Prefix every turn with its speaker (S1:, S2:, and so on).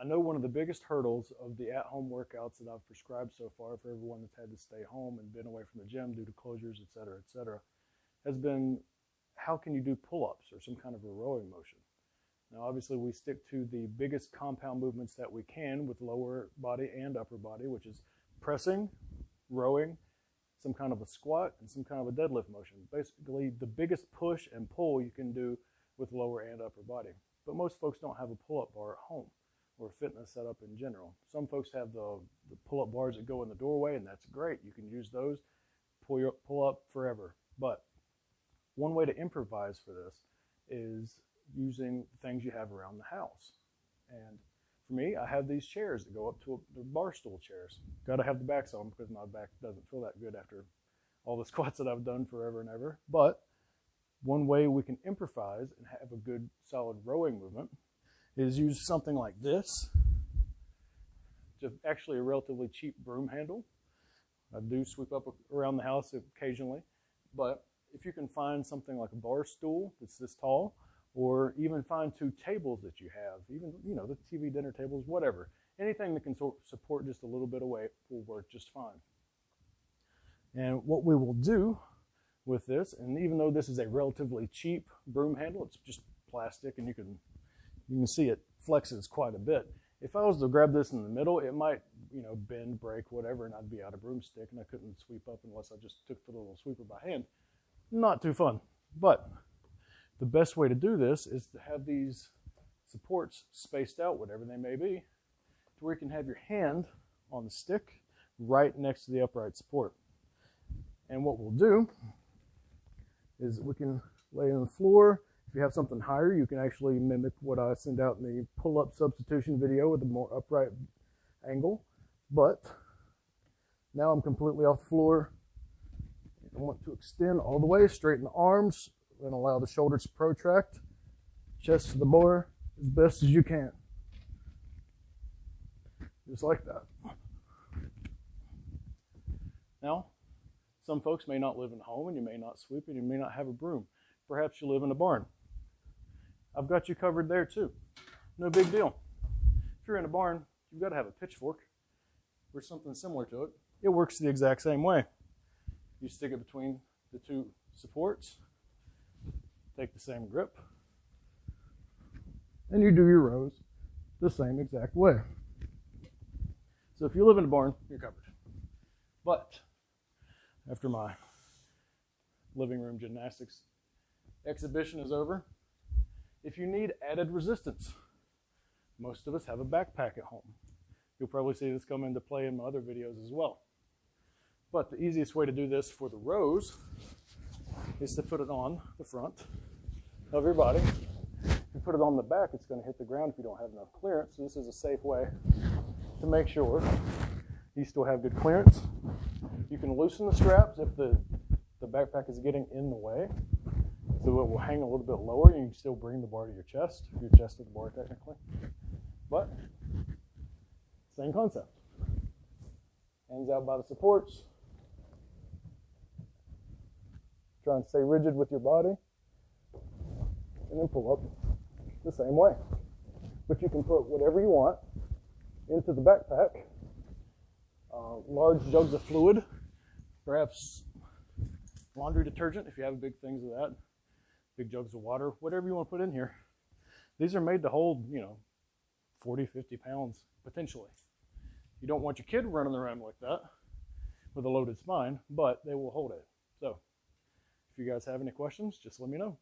S1: I know one of the biggest hurdles of the at-home workouts that I've prescribed so far for everyone that's had to stay home and been away from the gym due to closures, et cetera, has been how can you do pull-ups or some kind of a rowing motion? Now, obviously, we stick to the biggest compound movements that we can with lower body and upper body, which is pressing, rowing, some kind of a squat, and some kind of a deadlift motion. Basically, the biggest push and pull you can do with lower and upper body. But most folks don't have a pull-up bar at home or fitness setup in general. Some folks have the pull-up bars that go in the doorway, and that's great. You can use those, pull up forever. But one way to improvise for this is using things you have around the house. And for me, I have these chairs that go up to they're bar stool chairs. Got to have the backs on them because my back doesn't feel that good after all the squats that I've done forever and ever. But one way we can improvise and have a good solid rowing movement is use something like this. Just actually a relatively cheap broom handle. I do sweep up around the house occasionally, but if you can find something like a bar stool that's this tall, or even find two tables that you have, even, the TV dinner tables, whatever. Anything that can support just a little bit of weight will work just fine. And what we will do with this, and even though this is a relatively cheap broom handle, it's just plastic and you can see it flexes quite a bit. If I was to grab this in the middle, it might, bend, break, whatever, and I'd be out of broomstick and I couldn't sweep up unless I just took the little sweeper by hand. Not too fun. But the best way to do this is to have these supports spaced out, whatever they may be, to where you can have your hand on the stick right next to the upright support. And what we'll do is we can lay on the floor. If you have something higher, you can actually mimic what I send out in the pull-up substitution video with a more upright angle. But now I'm completely off the floor. I want to extend all the way, straighten the arms, and allow the shoulders to protract, chest to the bar as best as you can. Just like that. Now, some folks may not live in a home, and you may not sweep, and you may not have a broom. Perhaps you live in a barn. I've got you covered there too. No big deal. If you're in a barn, you've got to have a pitchfork or something similar to it. It works the exact same way. You stick it between the two supports, take the same grip, and you do your rows the same exact way. So if you live in a barn, you're covered. But after my living room gymnastics exhibition is over, if you need added resistance, most of us have a backpack at home. You'll probably see this come into play in my other videos as well. But the easiest way to do this for the rows is to put it on the front of your body. If you put it on the back, it's going to hit the ground if you don't have enough clearance. So this is a safe way to make sure you still have good clearance. You can loosen the straps if the backpack is getting in the way, so it will hang a little bit lower and you can still bring the bar to your chest to the bar technically. But same concept. Hands out by the supports. Try and stay rigid with your body, and then pull up the same way. But you can put whatever you want into the backpack. Large jugs of fluid, perhaps laundry detergent if you have big things of that, big jugs of water, whatever you want to put in here. These are made to hold, 40, 50 pounds potentially. You don't want your kid running around like that with a loaded spine, but they will hold it. So if you guys have any questions, just let me know.